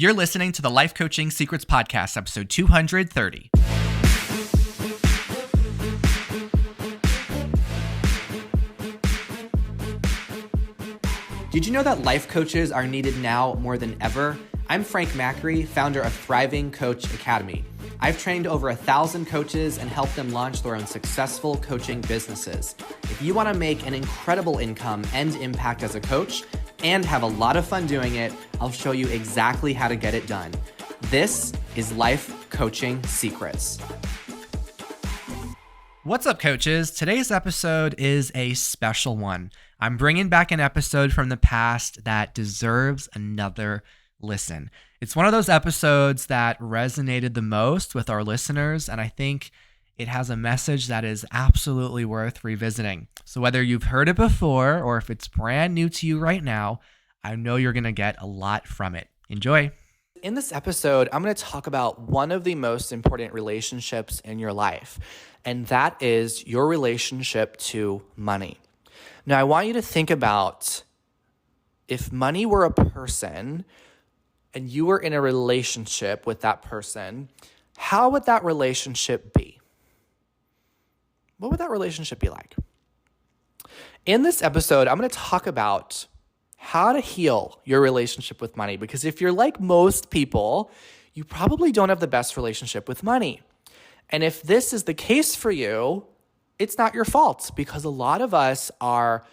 You're listening to the Life Coaching Secrets Podcast, episode 230. Did you know that life coaches are needed now more than ever? I'm Frank Macri, founder of Thriving Coach Academy. I've trained over 1,000 coaches and helped them launch their own successful coaching businesses. If you want to make an incredible income and impact as a coach and have a lot of fun doing it, I'll show you exactly how to get it done. This is Life Coaching Secrets. What's up, coaches? Today's episode is a special one. I'm bringing back an episode from the past that deserves another listen. It's one of those episodes that resonated the most with our listeners, and I think it has a message that is absolutely worth revisiting. So whether you've heard it before or if it's brand new to you right now, I know you're going to get a lot from it. Enjoy. In this episode, I'm going to talk about one of the most important relationships in your life, and that is your relationship to money. Now, I want you to think about if money were a person and you were in a relationship with that person, how would that relationship be? What would that relationship be like? In this episode, I'm going to talk about how to heal your relationship with money, because if you're like most people, you probably don't have the best relationship with money. And if this is the case for you, it's not your fault, because a lot of us are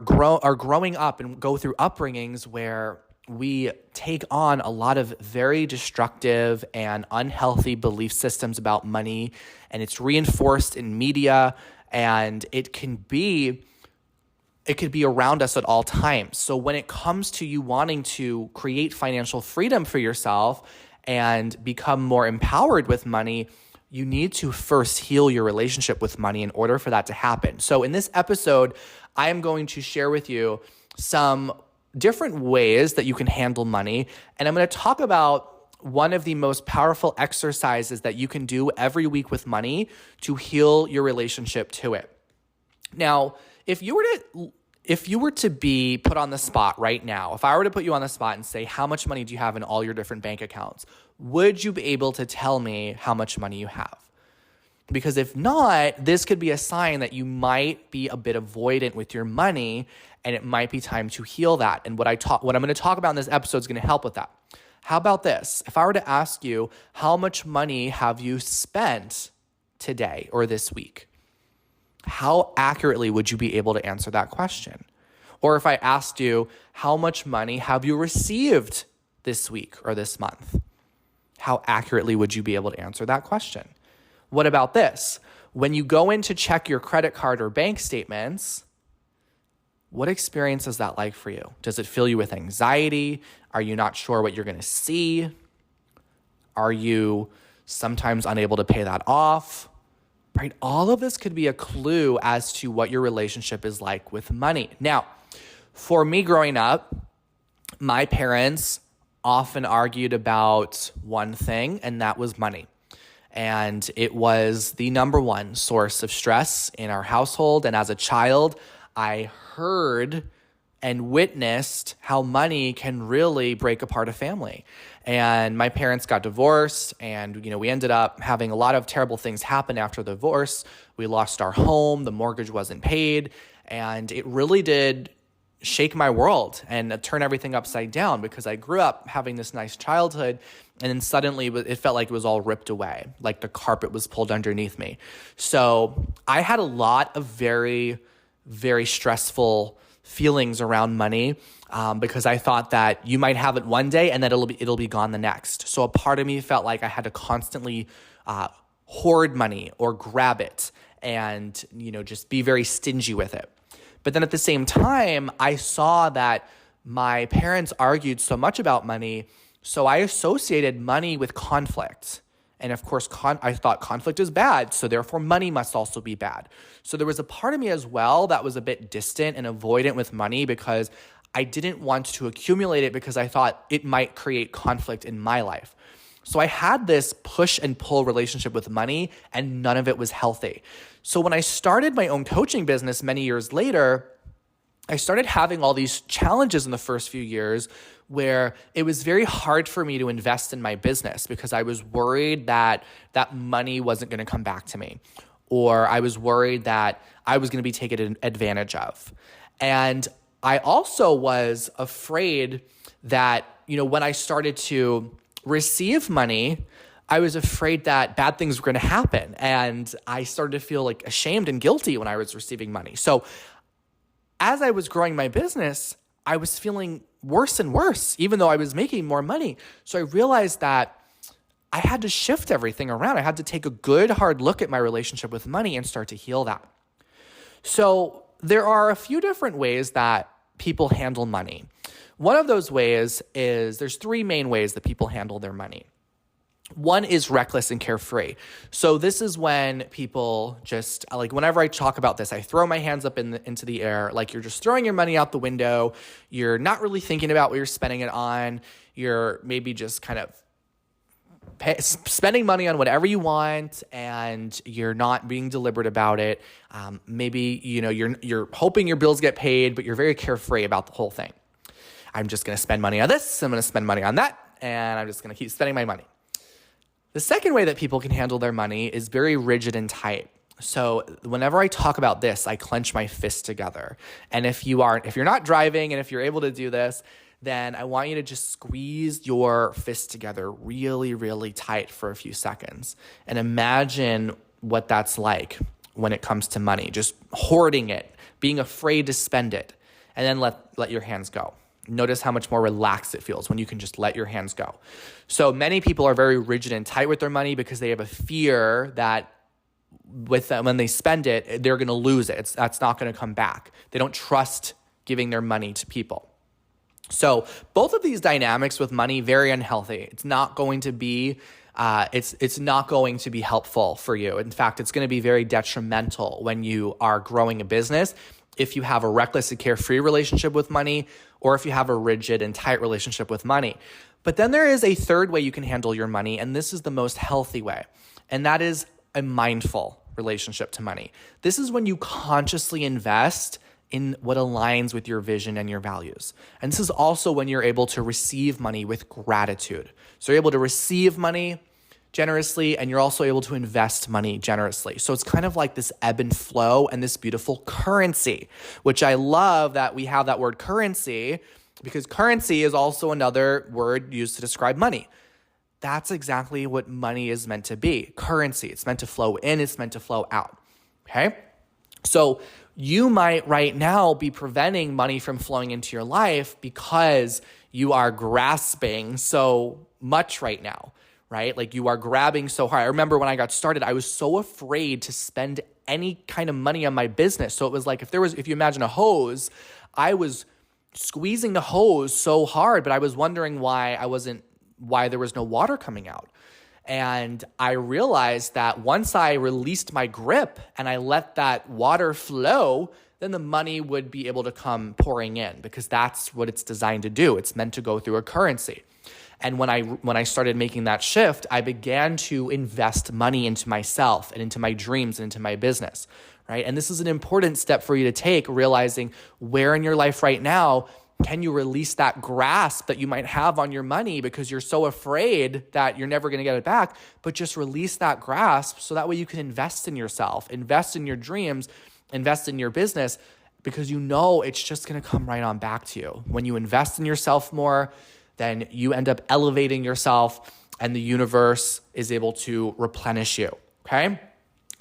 growing up and go through upbringings where we take on a lot of very destructive and unhealthy belief systems about money, and it's reinforced in media, and it could be around us at all times. So when it comes to you wanting to create financial freedom for yourself and become more empowered with money, you need to first heal your relationship with money in order for that to happen. So in this episode, I am going to share with you some different ways that you can handle money. And I'm going to talk about one of the most powerful exercises that you can do every week with money to heal your relationship to it. Now, if you were to be put on the spot right now, if I were to put you on the spot and say, how much money do you have in all your different bank accounts? Would you be able to tell me how much money you have? Because if not, this could be a sign that you might be a bit avoidant with your money, and it might be time to heal that. And what I'm going to talk about in this episode is going to help with that. How about this? If I were to ask you, how much money have you spent today or this week? How accurately would you be able to answer that question? Or if I asked you, how much money have you received this week or this month? How accurately would you be able to answer that question? What about this? When you go in to check your credit card or bank statements, what experience is that like for you? Does it fill you with anxiety? Are you not sure what you're going to see? Are you sometimes unable to pay that off? Right? All of this could be a clue as to what your relationship is like with money. Now, for me growing up, my parents often argued about one thing, and that was money. And it was the number one source of stress in our household. And as a child, I heard and witnessed how money can really break apart a family. And my parents got divorced, and we ended up having a lot of terrible things happen after the divorce. We lost our home, the mortgage wasn't paid, and it really did shake my world and turn everything upside down, because I grew up having this nice childhood, and then suddenly it felt like it was all ripped away, like the carpet was pulled underneath me. So I had a lot of very, very stressful feelings around money, because I thought that you might have it one day and that it'll be gone the next. So a part of me felt like I had to constantly hoard money or grab it and just be very stingy with it. But then at the same time, I saw that my parents argued so much about money, so I associated money with conflict. And of course, I thought conflict is bad, so therefore money must also be bad. So there was a part of me as well that was a bit distant and avoidant with money, because I didn't want to accumulate it because I thought it might create conflict in my life. So I had this push and pull relationship with money, and none of it was healthy. So when I started my own coaching business many years later, I started having all these challenges in the first few years where it was very hard for me to invest in my business because I was worried that that money wasn't going to come back to me, or I was worried that I was going to be taken advantage of. And I also was afraid that, when I started to receive money, I was afraid that bad things were going to happen. And I started to feel like ashamed and guilty when I was receiving money. So as I was growing my business, I was feeling worse and worse, even though I was making more money. So I realized that I had to shift everything around. I had to take a good, hard look at my relationship with money and start to heal that. So there are a few different ways that people handle money. One of those ways is, there's three main ways that people handle their money. One is reckless and carefree. So this is when people just, like, whenever I talk about this, I throw my hands up into the air, like you're just throwing your money out the window. You're not really thinking about what you're spending it on. You're maybe just kind of spending money on whatever you want, and you're not being deliberate about it. Maybe, you're hoping your bills get paid, but you're very carefree about the whole thing. I'm just going to spend money on this. I'm going to spend money on that. And I'm just going to keep spending my money. The second way that people can handle their money is very rigid and tight. So whenever I talk about this, I clench my fists together. And if you're not driving and if you're able to do this, then I want you to just squeeze your fists together really, really tight for a few seconds. And imagine what that's like when it comes to money, just hoarding it, being afraid to spend it, and then let your hands go. Notice how much more relaxed it feels when you can just let your hands go. So many people are very rigid and tight with their money because they have a fear that with them, when they spend it, they're going to lose it. That's not going to come back. They don't trust giving their money to people. So both of these dynamics with money, very unhealthy. It's not going to be it's not going to be helpful for you. In fact, it's going to be very detrimental when you are growing a business. If you have a reckless and carefree relationship with money, or if you have a rigid and tight relationship with money. But then there is a third way you can handle your money, and this is the most healthy way, and that is a mindful relationship to money. This is when you consciously invest in what aligns with your vision and your values. And this is also when you're able to receive money with gratitude. So you're able to receive money generously, and you're also able to invest money generously. So it's kind of like this ebb and flow and this beautiful currency, which I love that we have that word currency, because currency is also another word used to describe money. That's exactly what money is meant to be, currency. It's meant to flow in, it's meant to flow out, okay? So you might right now be preventing money from flowing into your life because you are grasping so much right now, right? Like you are grabbing so hard. I remember when I got started, I was so afraid to spend any kind of money on my business. So it was like, if you imagine a hose, I was squeezing the hose so hard, but I was wondering why there was no water coming out. And I realized that once I released my grip and I let that water flow, then the money would be able to come pouring in, because that's what it's designed to do. It's meant to go through a currency. And when I started making that shift, I began to invest money into myself and into my dreams and into my business, right? And this is an important step for you to take, realizing where in your life right now can you release that grasp that you might have on your money because you're so afraid that you're never going to get it back, but just release that grasp so that way you can invest in yourself, invest in your dreams, invest in your business, because you know it's just going to come right on back to you. When you invest in yourself more, then you end up elevating yourself and the universe is able to replenish you, okay?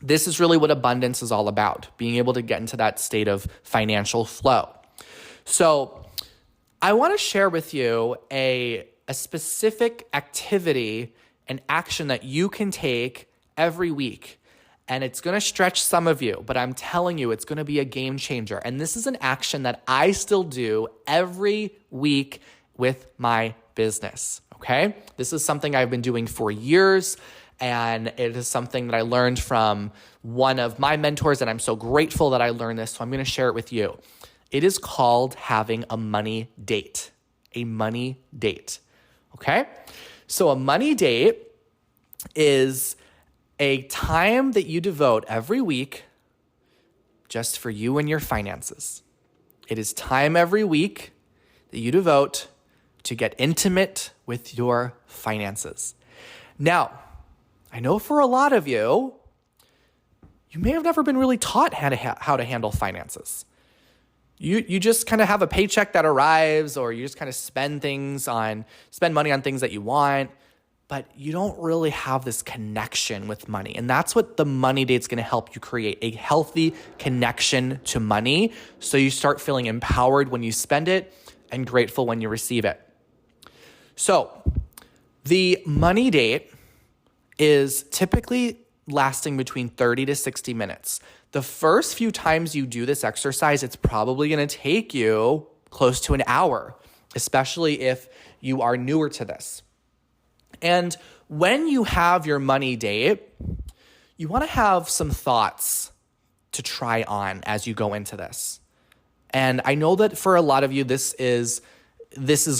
This is really what abundance is all about, being able to get into that state of financial flow. So I want to share with you a specific activity and action that you can take every week. And it's going to stretch some of you, but I'm telling you, it's going to be a game changer. And this is an action that I still do every week with my business, okay? This is something I've been doing for years, and it is something that I learned from one of my mentors, and I'm so grateful that I learned this, so I'm going to share it with you. It is called having a money date, okay? So a money date is a time that you devote every week just for you and your finances. It is time every week that you devote to get intimate with your finances. Now, I know for a lot of you, you may have never been really taught how to handle finances. You just kind of have a paycheck that arrives, or you just kind of spend money on things that you want, but you don't really have this connection with money. And that's what the money date's going to help you create, a healthy connection to money. So you start feeling empowered when you spend it and grateful when you receive it. So the money date is typically lasting between 30 to 60 minutes. The first few times you do this exercise, it's probably going to take you close to an hour, especially if you are newer to this. And when you have your money date, you want to have some thoughts to try on as you go into this. And I know that for a lot of you, this is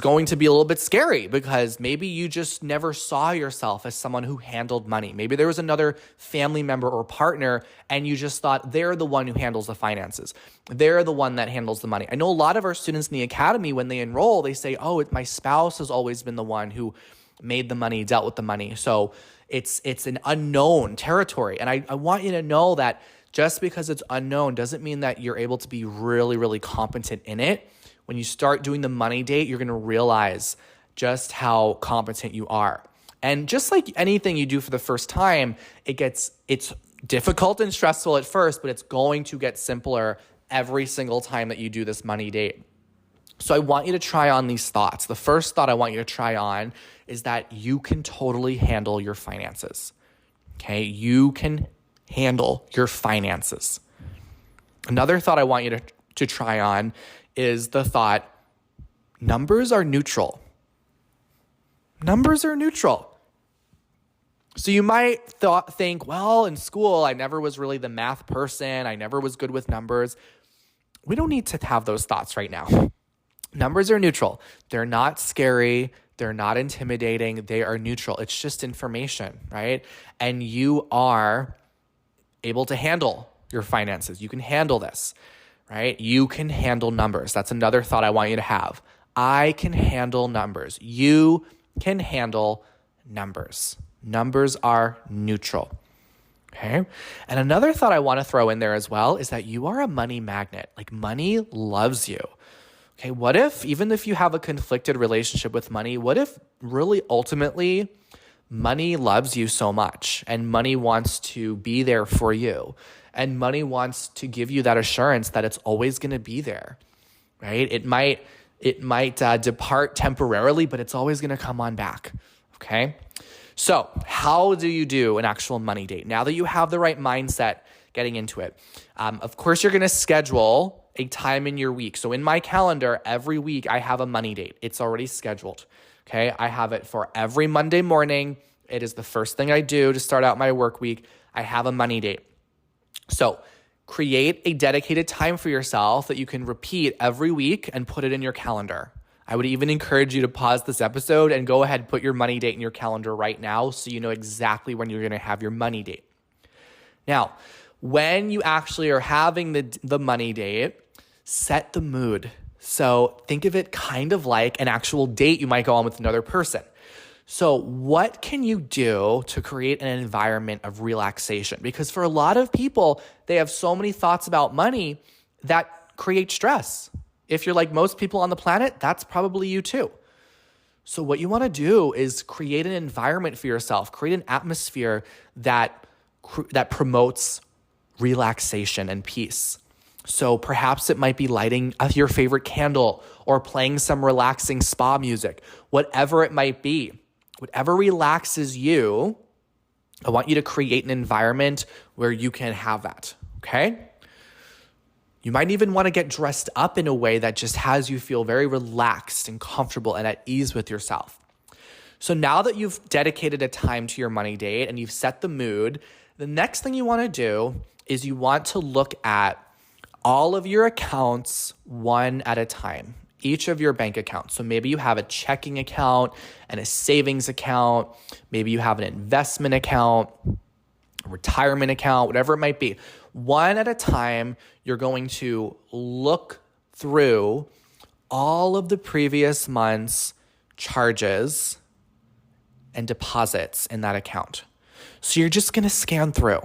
going to be a little bit scary because maybe you just never saw yourself as someone who handled money. Maybe there was another family member or partner and you just thought they're the one who handles the finances. They're the one that handles the money. I know a lot of our students in the academy, when they enroll, they say, my spouse has always been the one who made the money, dealt with the money. So it's an unknown territory. And I want you to know that just because it's unknown doesn't mean that you're able to be really, really competent in it. When you start doing the money date, you're going to realize just how competent you are. And just like anything you do for the first time, it's difficult and stressful at first, but it's going to get simpler every single time that you do this money date. So I want you to try on these thoughts. The first thought I want you to try on is that you can totally handle your finances. Okay? You can handle your finances. Another thought I want you to try on is the thought, numbers are neutral. Numbers are neutral. So you might think, well, in school, I never was really the math person. I never was good with numbers. We don't need to have those thoughts right now. Numbers are neutral. They're not scary. They're not intimidating. They are neutral. It's just information, right? And you are able to handle your finances. You can handle this, right? You can handle numbers. That's another thought I want you to have. I can handle numbers. You can handle numbers. Numbers are neutral. Okay. And another thought I want to throw in there as well is that you are a money magnet. Like money loves you. Okay, what if, even if you have a conflicted relationship with money, what if really ultimately money loves you so much and money wants to be there for you and money wants to give you that assurance that it's always going to be there, right? It might depart temporarily, but it's always going to come on back, okay? So how do you do an actual money date? Now that you have the right mindset getting into it, of course, you're going to schedule a time in your week. So in my calendar, every week I have a money date. It's already scheduled. Okay. I have it for every Monday morning. It is the first thing I do to start out my work week. I have a money date. So create a dedicated time for yourself that you can repeat every week and put it in your calendar. I would even encourage you to pause this episode and go ahead and put your money date in your calendar right now so you know exactly when you're going to have your money date. Now, when you actually are having the money date, set the mood. So think of it kind of like an actual date you might go on with another person. So what can you do to create an environment of relaxation? Because for a lot of people, they have so many thoughts about money that create stress. If you're like most people on the planet, that's probably you too. So what you want to do is create an environment for yourself, create an atmosphere that promotes relaxation and peace. So perhaps it might be lighting your favorite candle or playing some relaxing spa music, whatever it might be. Whatever relaxes you, I want you to create an environment where you can have that, okay? You might even want to get dressed up in a way that just has you feel very relaxed and comfortable and at ease with yourself. So now that you've dedicated a time to your money date and you've set the mood, the next thing you want to do is you want to look at all of your accounts one at a time, each of your bank accounts. So maybe you have a checking account and a savings account. Maybe you have an investment account, a retirement account, whatever it might be. One at a time, you're going to look through all of the previous month's charges and deposits in that account. So you're just going to scan through.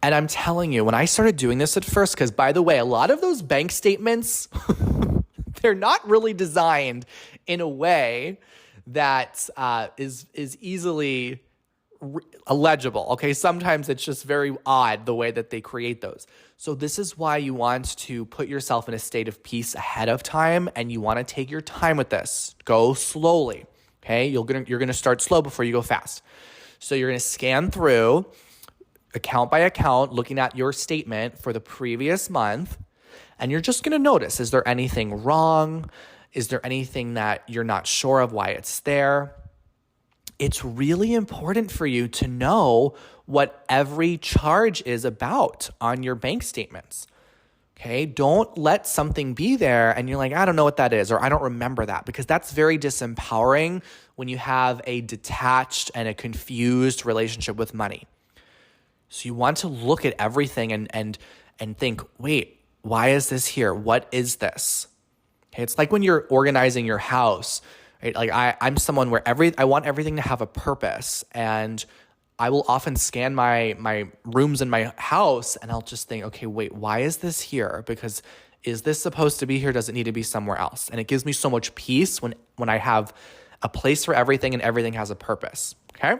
And I'm telling you, when I started doing this at first, because by the way, a lot of those bank statements, they're not really designed in a way that is easily illegible. Okay, sometimes it's just very odd the way that they create those. So this is why you want to put yourself in a state of peace ahead of time, and you want to take your time with this. Go slowly. Okay, you're gonna start slow before you go fast. So you're gonna scan through account by account, looking at your statement for the previous month, and you're just gonna notice, is there anything wrong? Is there anything that you're not sure of why it's there? It's really important for you to know what every charge is about on your bank statements. Okay, don't let something be there and you're like, I don't know what that is, or I don't remember that, because that's very disempowering when you have a detached and a confused relationship with money. So you want to look at everything and think, wait, why is this here? What is this? Okay, it's like when you're organizing your house, right? Like I'm someone where I want everything to have a purpose, and I will often scan my rooms in my house and I'll just think, okay, wait, why is this here? Because is this supposed to be here? Does it need to be somewhere else? And it gives me so much peace when I have a place for everything and everything has a purpose, okay?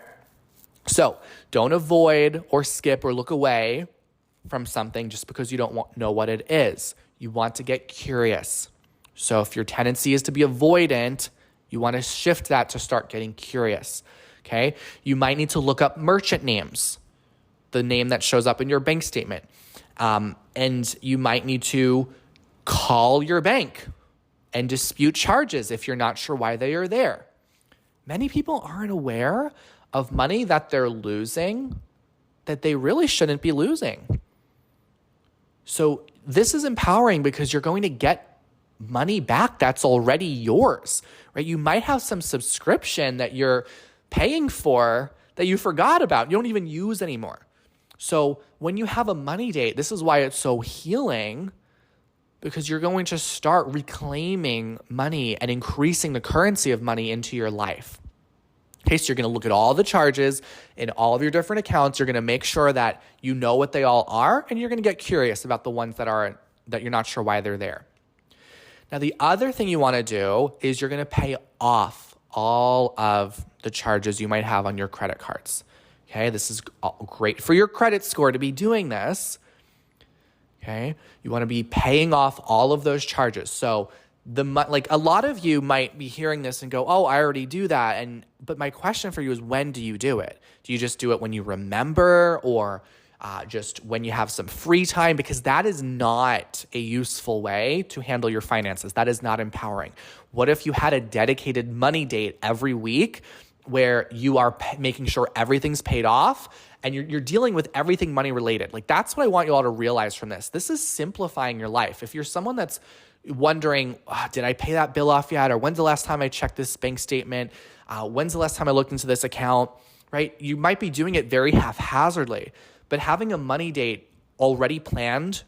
So don't avoid or skip or look away from something just because you don't know what it is. You want to get curious. So if your tendency is to be avoidant, you want to shift that to start getting curious. Okay, you might need to look up merchant names, the name that shows up in your bank statement. And you might need to call your bank and dispute charges if you're not sure why they are there. Many people aren't aware of money that they're losing that they really shouldn't be losing. So this is empowering because you're going to get money back that's already yours, right? You might have some subscription that you're paying for that you forgot about, you don't even use anymore. So when you have a money date, this is why it's so healing, because you're going to start reclaiming money and increasing the currency of money into your life. Okay, so you're going to look at all the charges in all of your different accounts. You're going to make sure that you know what they all are, and you're going to get curious about the ones that you're not sure why they're there. Now, the other thing you want to do is you're going to pay off all of the charges you might have on your credit cards. Okay, this is great for your credit score to be doing this. Okay, you want to be paying off all of those charges. So a lot of you might be hearing this and go, oh, I already do that. But my question for you is, when do you do it? Do you just do it when you remember, or just when you have some free time? Because that is not a useful way to handle your finances. That is not empowering. What if you had a dedicated money date every week where you are making sure everything's paid off and you're dealing with everything money related? Like, that's what I want you all to realize from this. This is simplifying your life. If you're someone that's wondering, did I pay that bill off yet? Or when's the last time I checked this bank statement? When's the last time I looked into this account, right? You might be doing it very haphazardly, but having a money date already planned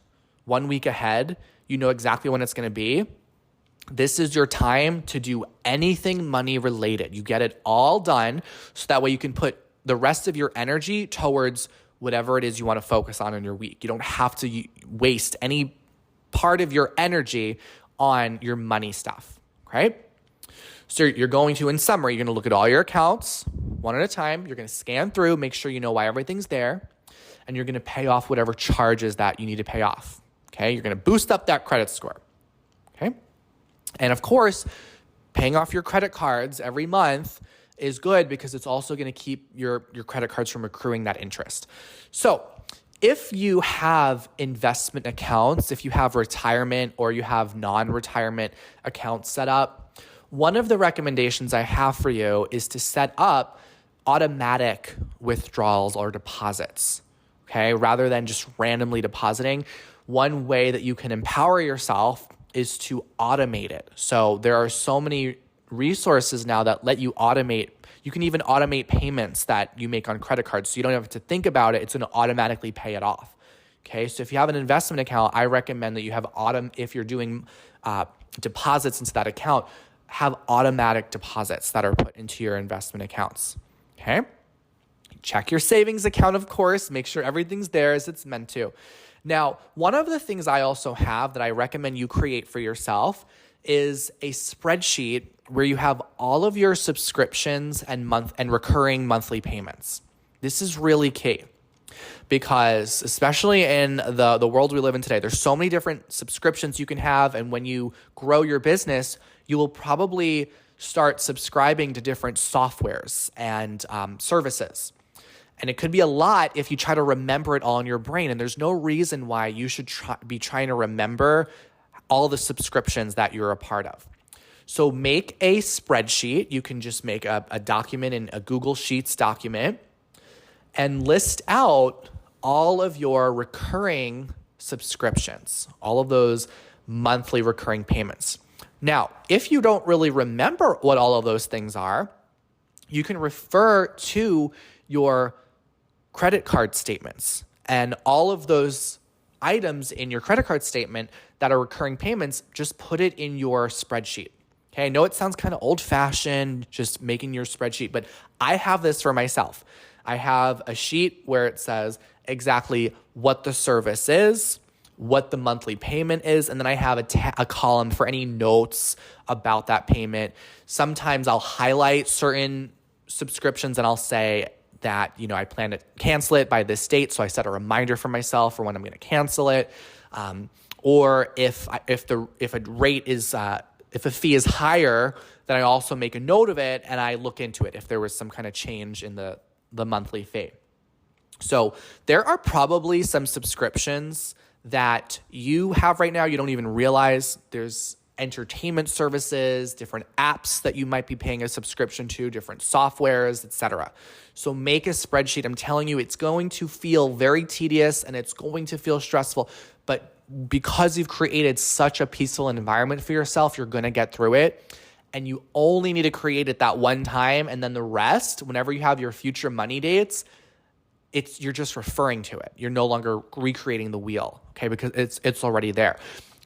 1 week ahead, you know exactly when it's going to be. This is your time to do anything money related. You get it all done so that way you can put the rest of your energy towards whatever it is you want to focus on in your week. You don't have to waste any part of your energy on your money stuff, okay? So you're going to, in summary, you're going to look at all your accounts one at a time. You're going to scan through, make sure you know why everything's there, and you're going to pay off whatever charges that you need to pay off, okay? You're going to boost up that credit score, okay? And of course, paying off your credit cards every month is good because it's also going to keep your credit cards from accruing that interest. So if you have investment accounts, if you have retirement or you have non-retirement accounts set up, one of the recommendations I have for you is to set up automatic withdrawals or deposits, okay? Rather than just randomly depositing. One way that you can empower yourself is to automate it. So there are so many resources now that let you automate. You can even automate payments that you make on credit cards. So you don't have to think about it. It's going to automatically pay it off. Okay, so if you have an investment account, I recommend that you have if you're doing deposits into that account, have automatic deposits that are put into your investment accounts. Okay, check your savings account, of course, make sure everything's there as it's meant to. Now, one of the things I also have that I recommend you create for yourself is a spreadsheet where you have all of your subscriptions and recurring monthly payments. This is really key because especially in the world we live in today, there's so many different subscriptions you can have. And when you grow your business, you will probably start subscribing to different softwares and services. And it could be a lot if you try to remember it all in your brain. And there's no reason why you should be trying to remember all the subscriptions that you're a part of. So make a spreadsheet. You can just make a document in a Google Sheets document and list out all of your recurring subscriptions, all of those monthly recurring payments. Now, if you don't really remember what all of those things are, you can refer to your credit card statements and all of those items in your credit card statement that are recurring payments, just put it in your spreadsheet. Okay, I know it sounds kind of old-fashioned, just making your spreadsheet, but I have this for myself. I have a sheet where it says exactly what the service is, what the monthly payment is, and then I have a column for any notes about that payment. Sometimes I'll highlight certain subscriptions and I'll say that, I plan to cancel it by this date, so I set a reminder for myself for when I'm going to cancel it. Or if a fee is higher, then I also make a note of it and I look into it if there was some kind of change in the monthly fee. So there are probably some subscriptions that you have right now you don't even realize. There's entertainment services, different apps that you might be paying a subscription to, different softwares, etc. So make a spreadsheet. I'm telling you, it's going to feel very tedious and it's going to feel stressful, but because you've created such a peaceful environment for yourself, you're going to get through it. And you only need to create it that one time. And then the rest, whenever you have your future money dates, you're just referring to it. You're no longer recreating the wheel, okay? Because it's already there.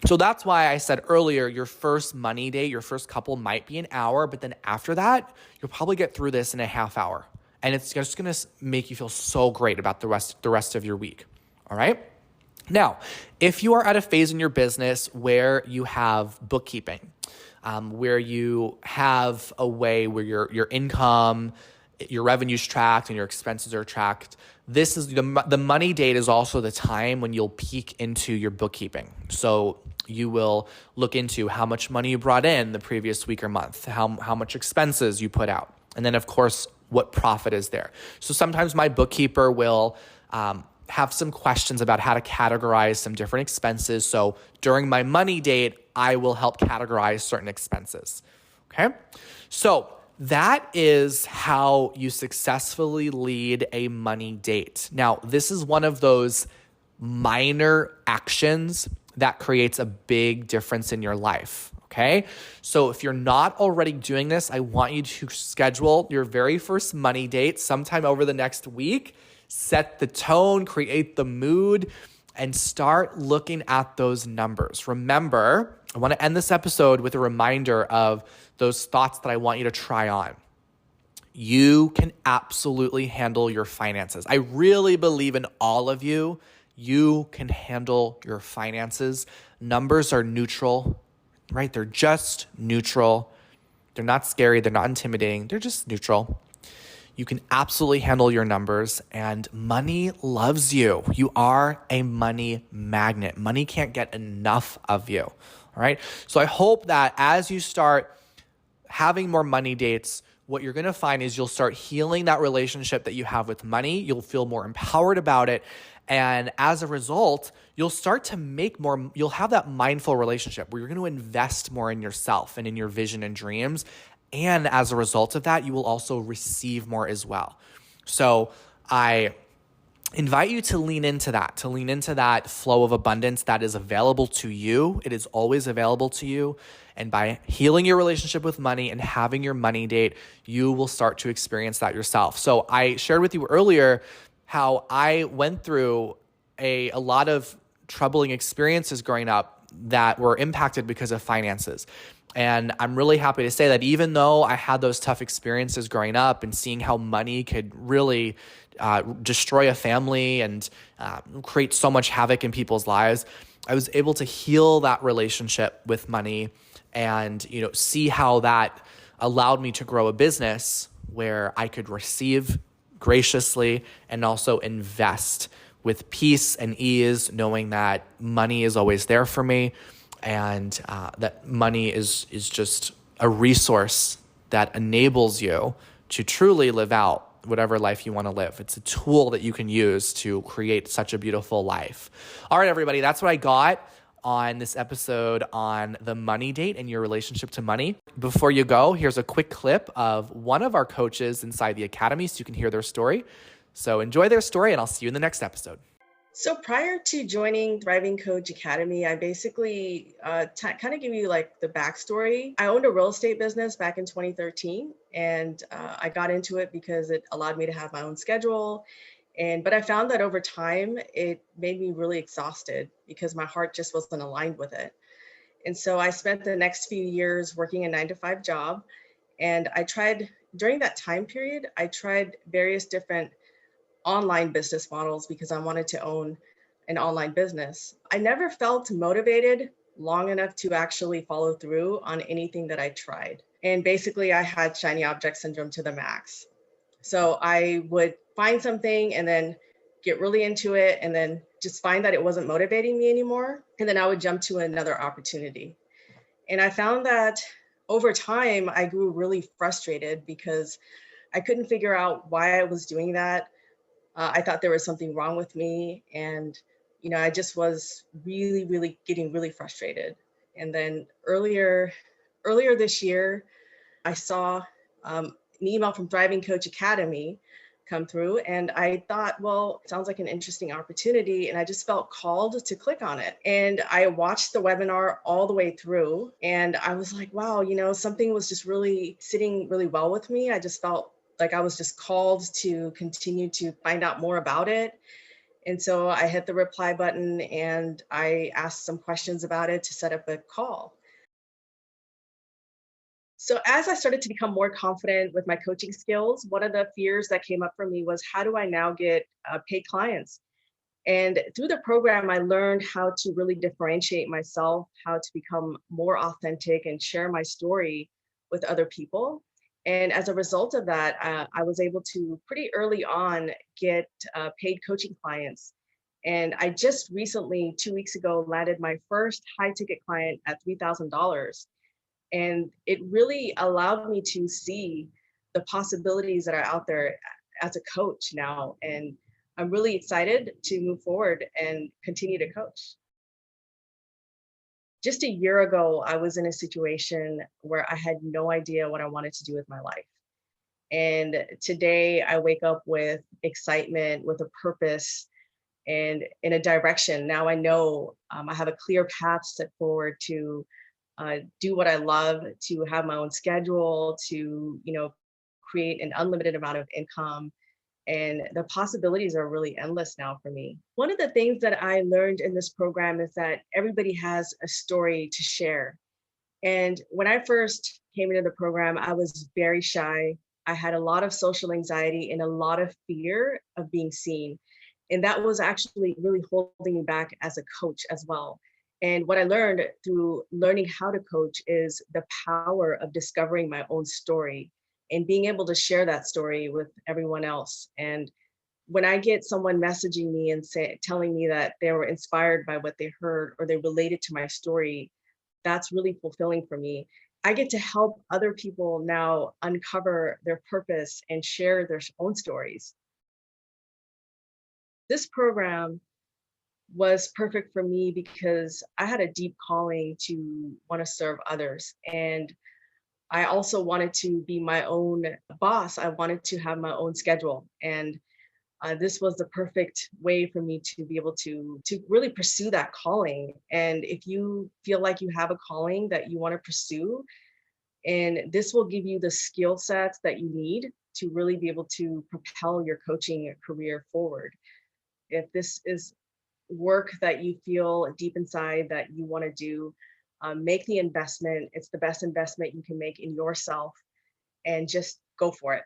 So that's why I said earlier, your first money date, your first couple might be an hour, but then after that, you'll probably get through this in a half hour. And it's just going to make you feel so great about the rest of your week, all right? Now, if you are at a phase in your business where you have bookkeeping, where you have a way where your income, your revenue's tracked and your expenses are tracked, this is the money date is also the time when you'll peek into your bookkeeping. So you will look into how much money you brought in the previous week or month, how much expenses you put out, and then of course what profit is there. So sometimes my bookkeeper will have some questions about how to categorize some different expenses. So during my money date, I will help categorize certain expenses. Okay? So that is how you successfully lead a money date. Now, this is one of those minor actions that creates a big difference in your life. Okay? So if you're not already doing this, I want you to schedule your very first money date sometime over the next week. Set the tone, create the mood, and start looking at those numbers. Remember, I want to end this episode with a reminder of those thoughts that I want you to try on. You can absolutely handle your finances. I really believe in all of you. You can handle your finances. Numbers are neutral, right? They're just neutral. They're not scary. They're not intimidating. They're just neutral. You can absolutely handle your numbers, and money loves you. You are a money magnet. Money can't get enough of you, all right? So I hope that as you start having more money dates, what you're going to find is you'll start healing that relationship that you have with money. You'll feel more empowered about it. And as a result, you'll start to you'll have that mindful relationship where you're going to invest more in yourself and in your vision and dreams. And as a result of that, you will also receive more as well. So I invite you to lean into that flow of abundance that is available to you. It is always available to you. And by healing your relationship with money and having your money date, you will start to experience that yourself. So I shared with you earlier how I went through a lot of troubling experiences growing up that were impacted because of finances. And I'm really happy to say that even though I had those tough experiences growing up and seeing how money could really destroy a family and create so much havoc in people's lives, I was able to heal that relationship with money and, see how that allowed me to grow a business where I could receive graciously and also invest with peace and ease, knowing that money is always there for me, and that money is just a resource that enables you to truly live out whatever life you want to live. It's a tool that you can use to create such a beautiful life. All right, everybody, that's what I got on this episode on the money date and your relationship to money. Before you go, here's a quick clip of one of our coaches inside the academy so you can hear their story. So enjoy their story, and I'll see you in the next episode. So prior to joining Thriving Coach Academy, I basically kind of give you like the backstory. I owned a real estate business back in 2013, and I got into it because it allowed me to have my own schedule. But I found that over time, it made me really exhausted because my heart just wasn't aligned with it. And so I spent the next few years working a 9-to-5 job. And during that time period, I tried various different online business models because I wanted to own an online business. I never felt motivated long enough to actually follow through on anything that I tried. And basically, I had shiny object syndrome to the max. So I would find something and then get really into it and then just find that it wasn't motivating me anymore. And then I would jump to another opportunity. And I found that over time, I grew really frustrated because I couldn't figure out why I was doing that. I thought there was something wrong with me. And, I just was really, really getting really frustrated. And then earlier this year, I saw an email from Thriving Coach Academy come through. And I thought, well, it sounds like an interesting opportunity. And I just felt called to click on it. And I watched the webinar all the way through. And I was like, wow, something was just really sitting really well with me. I just felt like I was just called to continue to find out more about it. And so I hit the reply button and I asked some questions about it to set up a call. So as I started to become more confident with my coaching skills, one of the fears that came up for me was, how do I now get paid clients? And through the program, I learned how to really differentiate myself, how to become more authentic and share my story with other people. And as a result of that, I was able to pretty early on get paid coaching clients. And I just recently, 2 weeks ago, landed my first high ticket client at $3,000. And it really allowed me to see the possibilities that are out there as a coach now. And I'm really excited to move forward and continue to coach. Just a year ago, I was in a situation where I had no idea what I wanted to do with my life. And today I wake up with excitement, with a purpose, and in a direction. Now I know I have a clear path set forward to do what I love, to have my own schedule, to create an unlimited amount of income. And the possibilities are really endless now for me. One of the things that I learned in this program is that everybody has a story to share. And when I first came into the program, I was very shy. I had a lot of social anxiety and a lot of fear of being seen. And that was actually really holding me back as a coach as well. And what I learned through learning how to coach is the power of discovering my own story and being able to share that story with everyone else. And when I get someone messaging me and telling me that they were inspired by what they heard or they related to my story, that's really fulfilling for me. I get to help other people now uncover their purpose and share their own stories. This program was perfect for me because I had a deep calling to want to serve others. And I also wanted to be my own boss. I wanted to have my own schedule. And this was the perfect way for me to be able to really pursue that calling. And if you feel like you have a calling that you want to pursue, and this will give you the skill sets that you need to really be able to propel your coaching career forward. If this is work that you feel deep inside that you want to do, make the investment. It's the best investment you can make in yourself, and just go for it.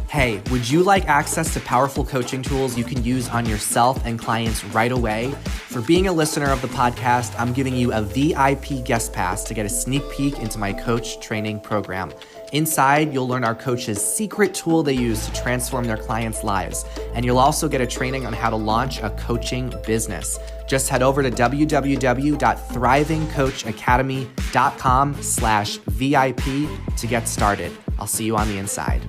Hey, would you like access to powerful coaching tools you can use on yourself and clients right away? For being a listener of the podcast, I'm giving you a VIP guest pass to get a sneak peek into my coach training program. Inside, you'll learn our coaches' secret tool they use to transform their clients' lives. And you'll also get a training on how to launch a coaching business. Just head over to www.thrivingcoachacademy.com/VIP to get started. I'll see you on the inside.